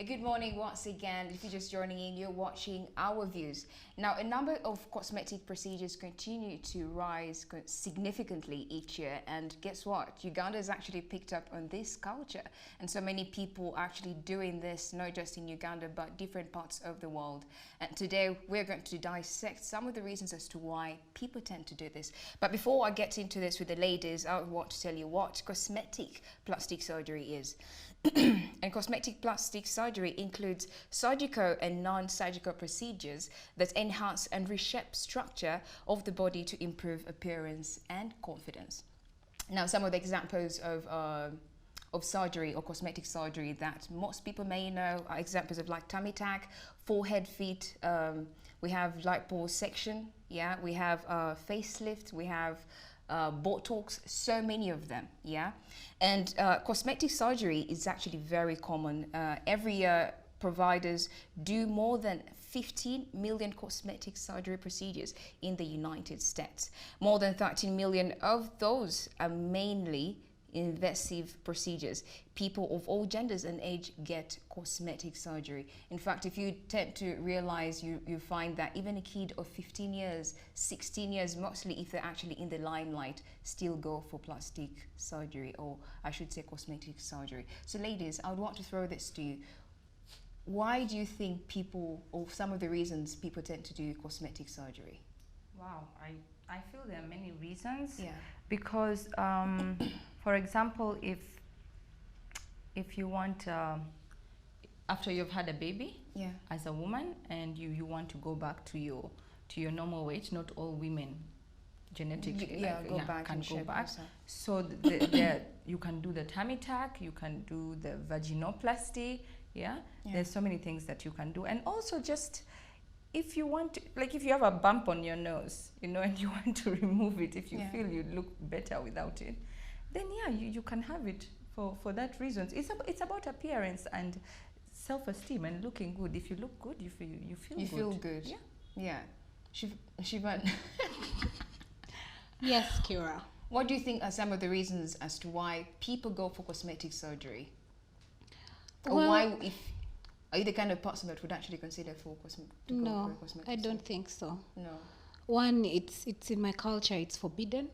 Good morning once again. If you're just joining in, you're watching Our Views. Now, a number of cosmetic procedures continue to rise significantly each year. And guess what? Uganda has actually picked up on this culture. And so many people are actually doing this, not just in Uganda, but different parts of the world. And today, we're going to dissect some of the reasons as to why people tend to do this. But before I get into this with the ladies, I want to tell you what cosmetic plastic surgery is. And cosmetic plastic surgery includes surgical and non-surgical procedures that enhance and reshape structure of the body to improve appearance and confidence. Now, some of the examples of surgery or cosmetic surgery that most people may know are examples of like tummy tuck, forehead fit. We have liposuction. Yeah, we have facelift. We have Botox, so many of them, yeah? And cosmetic surgery is actually very common. Every year, providers do more than 15 million cosmetic surgery procedures in the United States. More than 13 million of those are mainly invasive procedures. People of all genders and age get cosmetic surgery. In fact, if you tend to realize, you find that even a kid of 15 years, 16 years, mostly if they're actually in the limelight, still go for plastic surgery, or I should say cosmetic surgery. So ladies, I would want to throw this to you. Why do you think people, or some of the reasons people tend to do cosmetic surgery? Wow, I feel there are many reasons. Yeah. Because, for example, if you want, after you've had a baby, Yeah. as a woman, and you want to go back to your normal weight, not all women genetically can go back. Also. So you can do the tummy tuck, you can do the vaginoplasty. Yeah? There's so many things that you can do, and also just if you want to, like if you have a bump on your nose, and you want to remove it, if you feel you look better without it, then you can have it for that reason. It's about appearance and self-esteem and looking good. If you look good, you feel good. You feel good. Yeah. Shivan. Yes, Kira. What do you think are some of the reasons as to why people go for cosmetic surgery? Or Well, are you the kind of person that would actually consider for cosmetic No, I don't surgery? think so. No. One, it's in my culture, it's forbidden.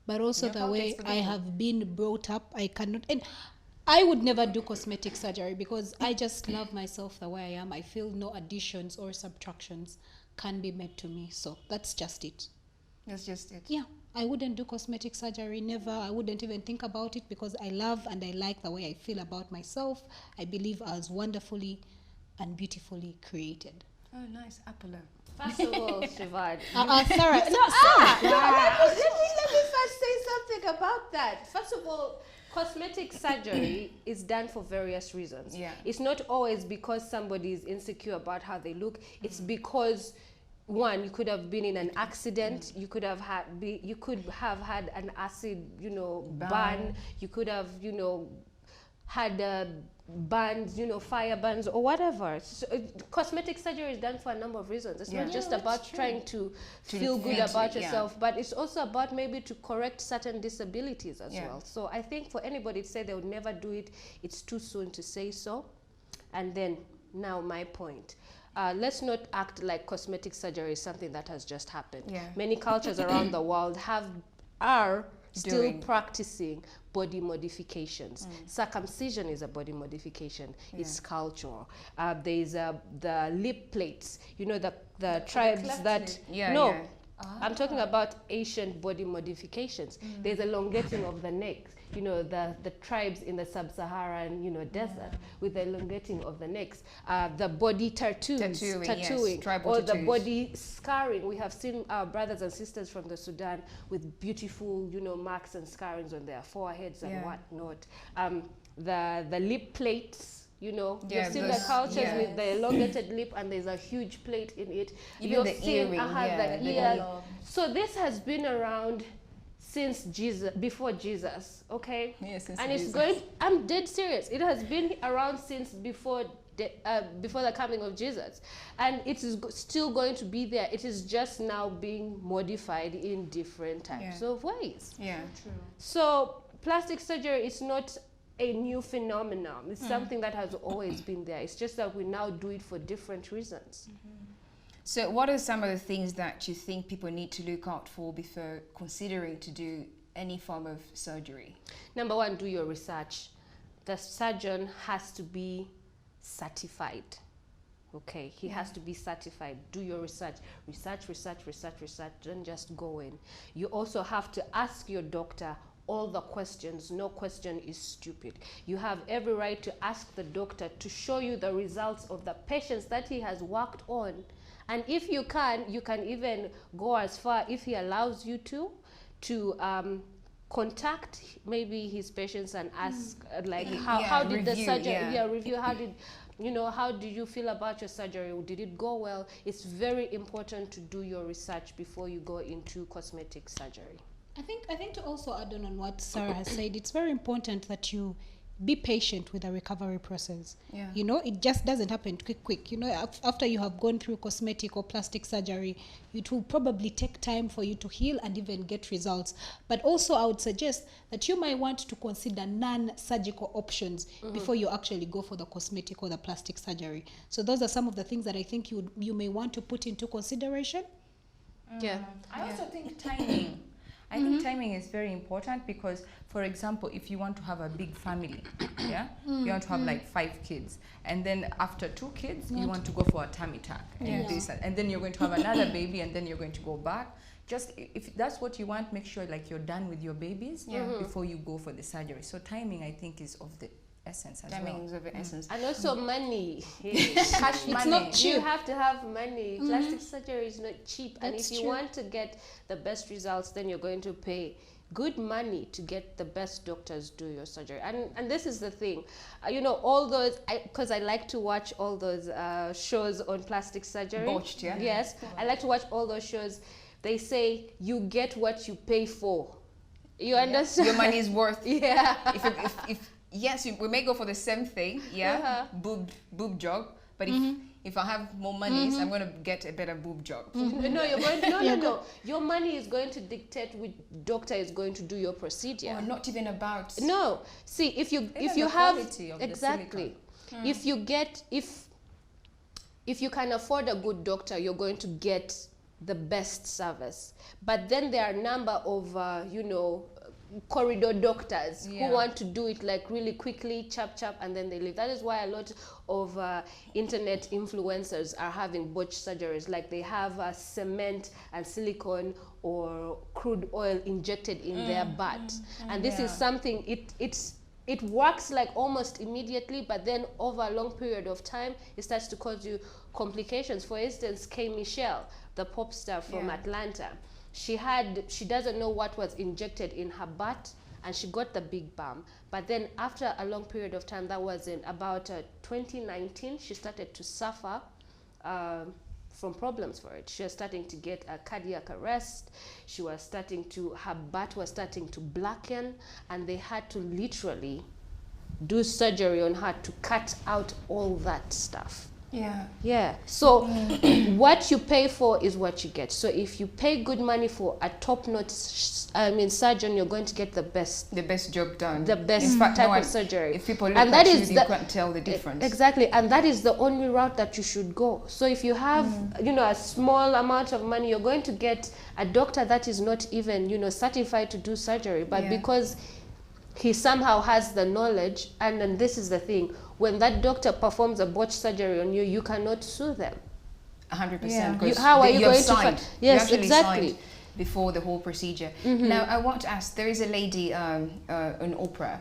But also Your the culture way is I forbidden? have been brought up, I cannot. And I would never do cosmetic surgery because I just love myself the way I am. I feel no additions or subtractions can be made to me. So that's just it. That's just it. Yeah, I wouldn't do cosmetic surgery, never. I wouldn't even think about it because I love and I like the way I feel about myself. I believe I was wonderfully and beautifully created. Oh, nice. Apollo. First of all, Sivad. Sarah, Let me first say something about that. First of all, cosmetic surgery is done for various reasons. Yeah. It's not always because somebody is insecure about how they look. It's because one, you could have been in an accident. You could have had had an acid, burn. You could have, had burns, fire burns or whatever. So, cosmetic surgery is done for a number of reasons. It's not just about trying to feel good about yourself, but it's also about maybe to correct certain disabilities as well. So I think for anybody to say they would never do it, it's too soon to say so. And then now my point. Let's not act like cosmetic surgery is something that has just happened. Yeah. Many cultures around the world are still Doing. practicing body modifications. Circumcision is a body modification. It's cultural. There's the lip plates. The tribes that I'm talking about ancient body modifications. There's elongating of the neck. The tribes in the sub-Saharan, desert with the elongating of the necks. The body tattooing, yes. Tribal or tattoos. the body scarring. We have seen our brothers and sisters from the Sudan with beautiful, marks and scarrings on their foreheads and whatnot. The lip plates. You've seen the cultures with the elongated lip and there's a huge plate in it. Even the earring, the ears. So this has been around since before Jesus, okay? Yes, since and Jesus. it's going, I'm dead serious. It has been around since before the coming of Jesus. And it is still going to be there. It is just now being modified in different types of ways. Yeah, true. So plastic surgery is not a new phenomenon. It's something that has always been there. It's just that we now do it for different reasons. So what are some of the things that you think people need to look out for before considering to do any form of surgery? Number one, do your research. The surgeon has to be certified. Okay, he has to be certified. Do your research. Research. Don't just go in. You also have to ask your doctor all the questions. No question is stupid. You have every right to ask the doctor to show you the results of the patients that he has worked on. And if you can even go as far, if he allows you to contact maybe his patients and ask like how did the surgery review, how do you feel about your surgery? Did it go well? It's very important to do your research before you go into cosmetic surgery. I think to also add on what Sarah has said, it's very important that you be patient with the recovery process. Yeah. It just doesn't happen quick. After you have gone through cosmetic or plastic surgery, it will probably take time for you to heal and even get results. But also I would suggest that you might want to consider non-surgical options before you actually go for the cosmetic or the plastic surgery. So those are some of the things that I think you may want to put into consideration. Yeah. I also think timing. I think timing is very important because, for example, if you want to have a big family, you want to have like 5 kids, and then after 2 kids, you want to go for a tummy tuck and this, and then you're going to have another baby, and then you're going to go back. Just if that's what you want, make sure like you're done with your babies before you go for the surgery. So timing, I think, is of the essence as Timing well. is of the essence. And also money. Cash money. It's not cheap. You have to have money. Plastic surgery is not cheap. And That's if you true. want to get the best results, then you're going to pay good money to get the best doctors do your surgery. And this is the thing. All those, because I like to watch all those shows on plastic surgery. Botched, yeah? Yes. I like to watch all those shows. They say you get what you pay for. You understand? Your money is worth. Yeah. If yes, we may go for the same thing, boob job, but if I have more monies, I'm going to get a better boob job. No, you're going no. Your money is going to dictate which doctor is going to do your procedure. Or not even about. No. See, if you the have quality of the exactly, if you can afford a good doctor, you're going to get the best service. But then there are a number of corridor doctors who want to do it like really quickly, chap, and then they leave. That is why a lot of internet influencers are having botched surgeries. Like they have cement and silicone or crude oil injected in their butt. And this is something, it works like almost immediately, but then over a long period of time, it starts to cause you complications. For instance, K. Michelle, the pop star from Atlanta, she doesn't know what was injected in her butt, and she got the big bump. But then after a long period of time, that was in about 2019, she started to suffer from problems for it. She was starting to get a cardiac arrest. Her butt was starting to blacken, and they had to literally do surgery on her to cut out all that stuff. Yeah. So what you pay for is what you get. So if you pay good money for a top-notch surgeon, you're going to get the best job done. The best type of surgery. If people look at you, you can't tell the difference. Exactly. And that is the only route that you should go. So if you have a small amount of money, you're going to get a doctor that is not even certified to do surgery, but because he somehow has the knowledge. And then this is the thing, when that doctor performs a botched surgery on you, you cannot sue them. 100%. How are you going signed. to yes, you exactly signed before the whole procedure. Now I want to ask, there is a lady on Oprah,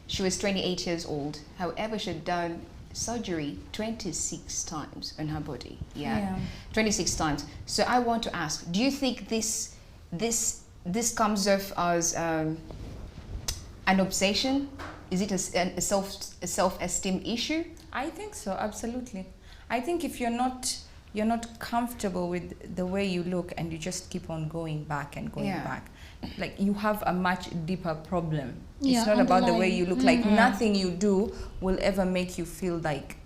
she was 28 years old, however she had done surgery 26 times on her body. 26 times. So I want to ask, do you think this comes off as an obsession? Is it a self-esteem issue? I think so, absolutely. I think if you're not comfortable with the way you look and you just keep on going back and going back, like you have a much deeper problem. It's not about the way you look. Like nothing you do will ever make you feel like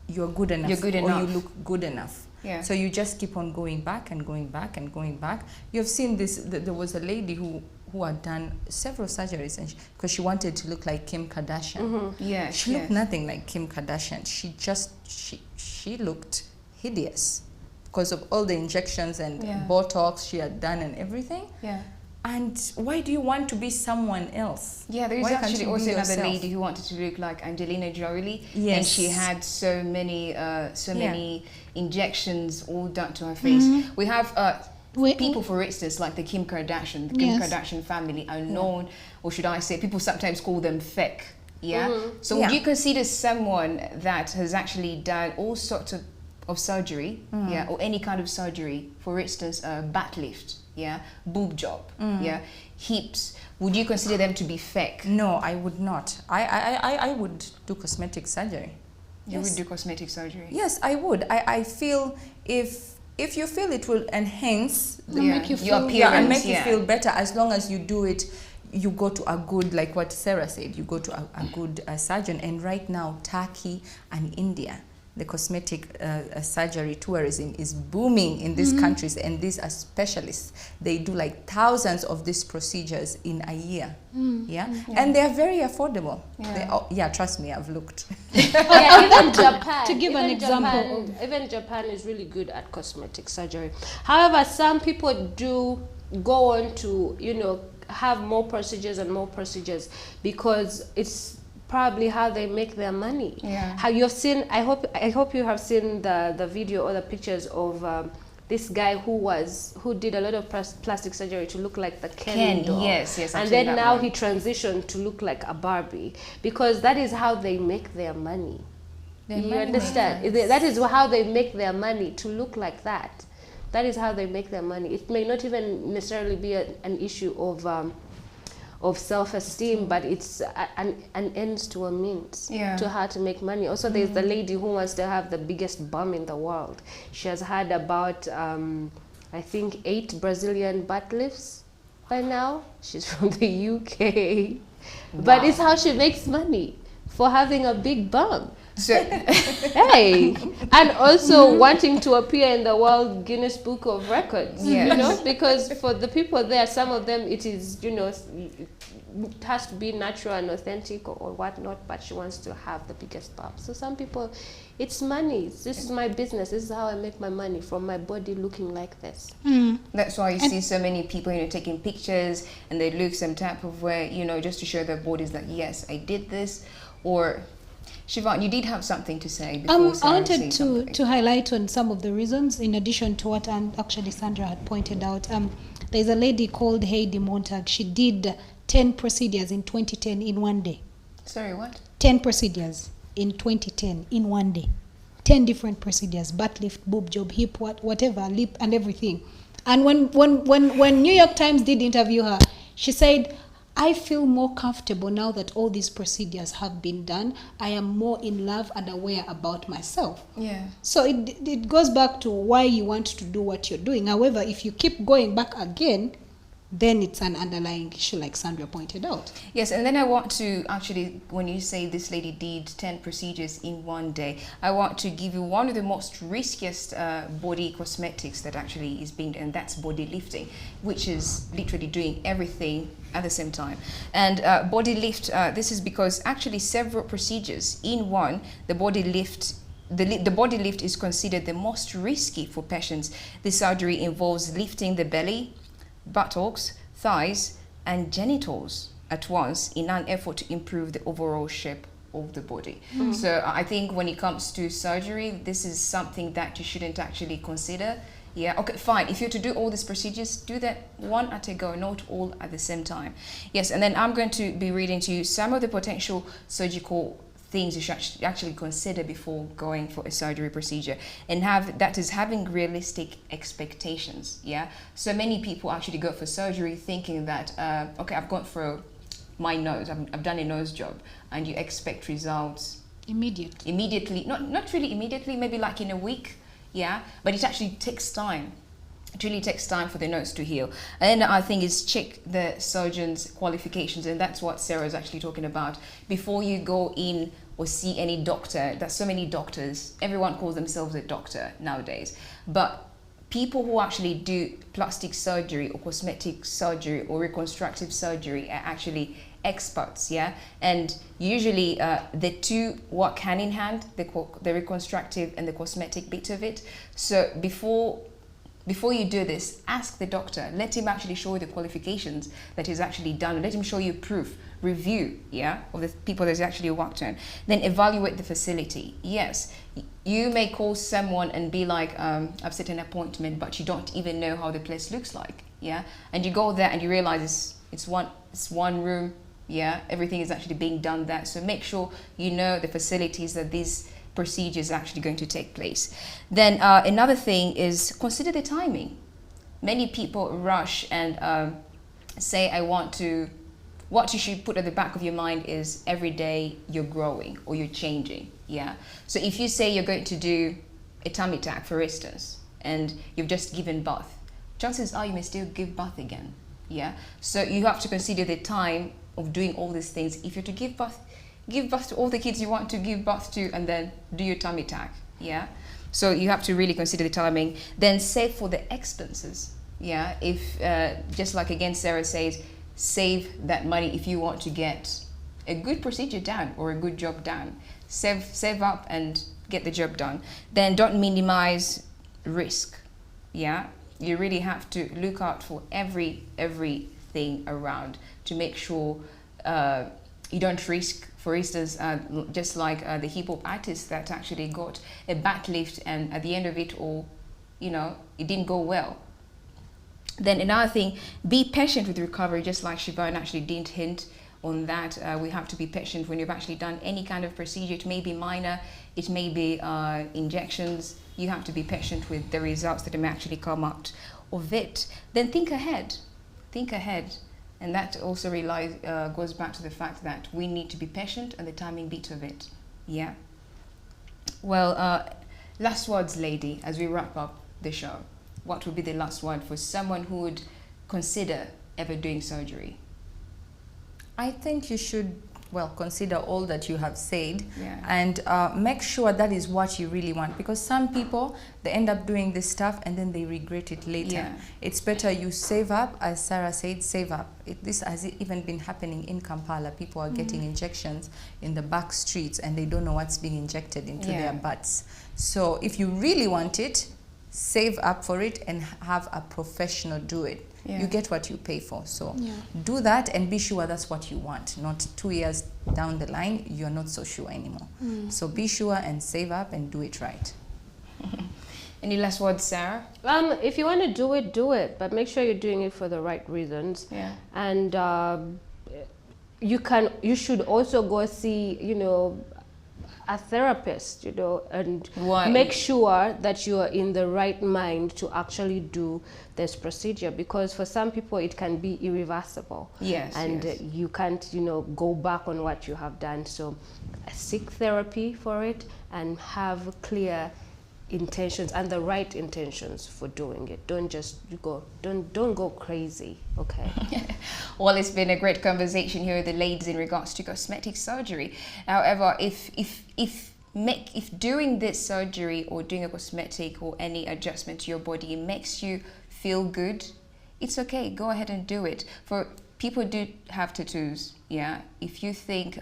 you're good enough, or you look good enough. So you just keep on going back and going back and going back. You've seen this, there was a lady who who had done several surgeries, and because she wanted to look like Kim Kardashian. Yes, She looked nothing like Kim Kardashian. She looked hideous because of all the injections and Botox she had done and everything. Yeah. And why do you want to be someone else? Yeah, there is Why can't actually you also be another yourself? lady who wanted to look like Angelina Jolie, Yes. and she had so many injections all done to her face. We have people, for instance, like the Kim Kardashian, the Kim Kardashian family are known, or should I say, people sometimes call them fake. Yeah. So would you consider someone that has actually done all sorts of surgery, or any kind of surgery, for instance, butt lift, boob job, hips? Would you consider them to be fake? No, I would not. I would do cosmetic surgery. You would do cosmetic surgery? Yes, I would. I feel if you feel it will enhance make you feel, your appearance, and make you feel better, as long as you do it, you go to a good, like what Sarah said, you go to a good surgeon. And right now, Turkey and India, the cosmetic surgery tourism is booming in these countries, and these are specialists. They do like thousands of these procedures in a year. And they are very affordable. Trust me, I've looked. Even Japan. To give an example, Even Japan is really good at cosmetic surgery. However, some people do go on to, have more procedures and more procedures because it's probably how they make their money. How you've seen, I hope you have seen the video or the pictures of this guy who did a lot of plastic surgery to look like the Ken doll. Yes, I've and seen then that now one. he transitioned to look like a Barbie, because that is how they make their money. You understand? That is how they make their money, to look like that. That is how they make their money. It may not even necessarily be an issue of self-esteem, but it's an ends to a means to how to make money. Also, there's the lady who wants to have the biggest bum in the world. She has had about I think 8 Brazilian butt lifts by now. She's from the UK. But it's how she makes money, for having a big bum. So, Hey, and also wanting to appear in the World Guinness Book of Records, because for the people there, some of them it is, it has to be natural and authentic or whatnot, but she wants to have the biggest bum. So some people, it's money. This is my business. This is how I make my money, from my body looking like this. that's why you see so many people, taking pictures, and they look some type of way, just to show their bodies that, yes, I did this. Or Siobhan, you did have something to say before Sarah I wanted something. to highlight on some of the reasons, in addition to what actually Sandra had pointed out. There's a lady called Heidi Montag. She did 10 procedures in 2010 in one day. Sorry, what? 10 procedures in 2010 in one day. 10 different procedures: butt lift, boob job, hip, whatever, lip, and everything. And when New York Times did interview her, she said, I feel more comfortable now that all these procedures have been done. I am more in love and aware about myself. So it goes back to why you want to do what you're doing. However, if you keep going back again, then it's an underlying issue, like Sandra pointed out. Yes, and then I want to actually, when you say this lady did 10 procedures in one day, I want to give you one of the most riskiest body cosmetics that actually is being, and that's body lifting, which is literally doing everything at the same time. And body lift, this is because actually several procedures in one, the body lift is considered the most risky for patients. The surgery involves lifting the belly, buttocks, thighs, and genitals at once in an effort to improve the overall shape of the body. So I think when it comes to surgery, this is something that you shouldn't actually consider. Okay, fine. If you're to do all these procedures, do that one at a go, not all at the same time. Yes, and then I'm going to be reading to you some of the potential surgical things you should actually consider before going for a surgery procedure, and having realistic expectations. So many people actually go for surgery thinking that okay, I've gone for my nose, I've done a nose job, and you expect results immediately. Not really immediately, maybe like in a week. But it actually takes time. It really takes time for the nose to heal. And I think is check the surgeon's qualifications, and that's what Sarah is actually talking about. Before you go in or see any doctor, there's so many doctors, everyone calls themselves a doctor nowadays, but people who actually do plastic surgery or cosmetic surgery or reconstructive surgery are actually experts, yeah, and usually the two work hand in hand, the reconstructive and the cosmetic bit of it. So before you do this, ask the doctor, let him actually show you the qualifications that he's actually done, let him show you proof, review, yeah, of the people that he's actually worked on. Then evaluate the facility. Yes, you may call someone and be like, I've set an appointment, but you don't even know how the place looks like, yeah, and you go there and you realize it's one room, yeah, everything is actually being done there. So make sure you know the facilities that these procedures are actually going to take place. Then another thing is consider the timing. Many people rush and say, what you should put at the back of your mind is every day you're growing or you're changing, yeah. So if you say you're going to do a tummy tuck, for instance, and you've just given birth, chances are you may still give birth again, yeah. So you have to consider the time of doing all these things. If you're to give birth to all the kids you want to give birth to, and then do your tummy tuck, yeah. So you have to really consider the timing. Then save for the expenses, yeah. If just like again Sarah says, save that money if you want to get a good procedure done or a good job done. Save up and get the job done. Then don't minimize risk, yeah. You really have to look out for everything around to make sure you don't risk. For instance, just like the hip hop artist that actually got a back lift, and at the end of it all, you know, it didn't go well. Then another thing, be patient with recovery, just like Siobhan actually didn't hint on that. We have to be patient when you've actually done any kind of procedure. It may be minor, it may be injections. You have to be patient with the results that may actually come out of it. Then think ahead. And that also goes back to the fact that we need to be patient and the timing bit of it, yeah. Well, last words, lady, as we wrap up the show. What would be the last word for someone who would consider ever doing surgery? I think you should, well, consider all that you have said, yeah, and make sure that is what you really want, because some people, they end up doing this stuff and then they regret it later. Yeah. It's better you save up, as Sarah said, save up. This has even been happening in Kampala. People are getting injections in the back streets and they don't know what's being injected into their butts. So if you really want it, save up for it and have a professional do it. You get what you pay for. So do that and be sure that's what you want. Not 2 years down the line, you're not so sure anymore. So be sure and save up and do it right. Any last words, Sarah? If you want to do it, do it. But make sure you're doing it for the right reasons. Yeah. And you should also go see, you know, a therapist, you know, and make sure that you are in the right mind to actually do this procedure, because for some people it can be irreversible. Yes. And you can't, you know, go back on what you have done. So seek therapy for it and have clear intentions and the right intentions for doing it. Don't just don't go crazy, okay? Well, it's been a great conversation here with the ladies in regards to cosmetic surgery. However, if doing this surgery or doing a cosmetic or any adjustment to your body makes you feel good, it's okay, go ahead and do it. For people do have tattoos, yeah. If you think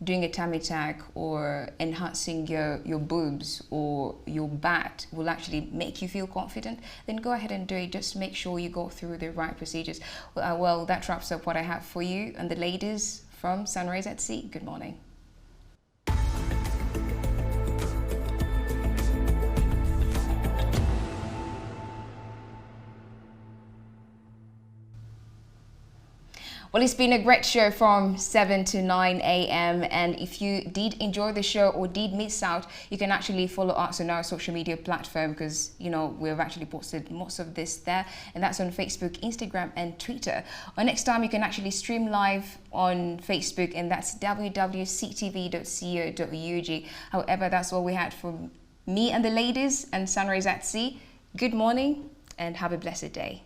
doing a tummy tuck or enhancing your boobs or your butt will actually make you feel confident, then go ahead and do it. Just make sure you go through the right procedures. Well, that wraps up what I have for you and the ladies from Sunrise at Sea. Good morning. Well, it's been a great show from 7 to 9 a.m. And if you did enjoy the show or did miss out, you can actually follow us on our social media platform, because, you know, we've actually posted most of this there. And that's on Facebook, Instagram, and Twitter. Or next time, you can actually stream live on Facebook, and that's www.ctv.co.ug. However, that's all we had from me and the ladies and Sunrise at Sea. Good morning and have a blessed day.